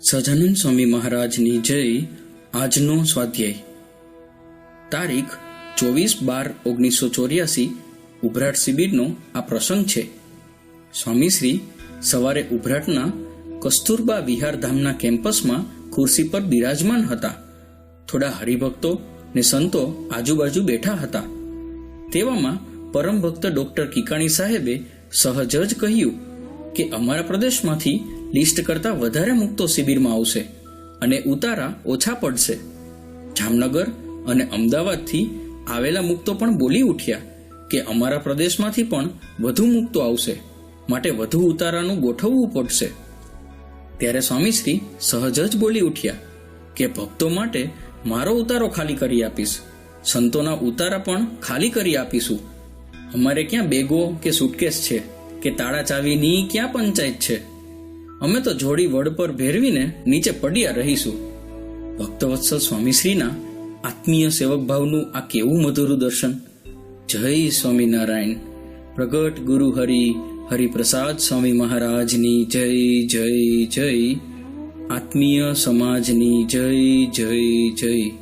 સહજાનંદ સ્વામી મહારાજની જય. આજનો સ્વાધ્યાય તારીખ 24/12/1984 ઉભરાટ શિબિરનો આ પ્રસંગ છે. સ્વામીશ્રી સવારે ઉભરાટના કસ્તુરબા વિહારધામના કેમ્પસમાં ખુરશી પર બિરાજમાન હતા. થોડા હરિભક્તો ને સંતો આજુબાજુ બેઠા હતા. તેવામાં પરમ ભક્ત ડોક્ટર કિકાણી સાહેબે સહજ જ કહ્યું કે અમારા પ્રદેશમાંથી લિસ્ટ કરતાં વધારે મુક્તો શિબિરમાં આવશે અને ઉતારા ઓછા પડશે. જામનગર અને અમદાવાદથી આવેલા મુક્તો પણ બોલી ઉઠ્યા કે અમારા પ્રદેશમાંથી પણ વધુ મુક્તો આવશે, માટે વધુ ઉતારાનું ગોઠવવું પડશે. ત્યારે સ્વામીશ્રી સહજ જ બોલી ઉઠ્યા કે ભક્તો માટે મારો ઉતારો ખાલી કરી આપીશ, સંતોના ઉતારા પણ ખાલી કરી આપીશું. અમારે ક્યાં બેગો કે સુટકેસ છે કે તાળા ચાવીની ક્યાં પંચાયત છે? અમે તો જોડી વડ પર ભેરવીને નીચે પડ્યા રહીશું. ભક્તવત્સલ સ્વામીશ્રીના આત્મીય સેવક ભાવનું આ કેવું મધુર દર્શન! જય સ્વામિનારાયણ. પ્રગટ ગુરુ હરિપ્રસાદ સ્વામી મહારાજની જય જય જય. આત્મીય સમાજની જય જય જય.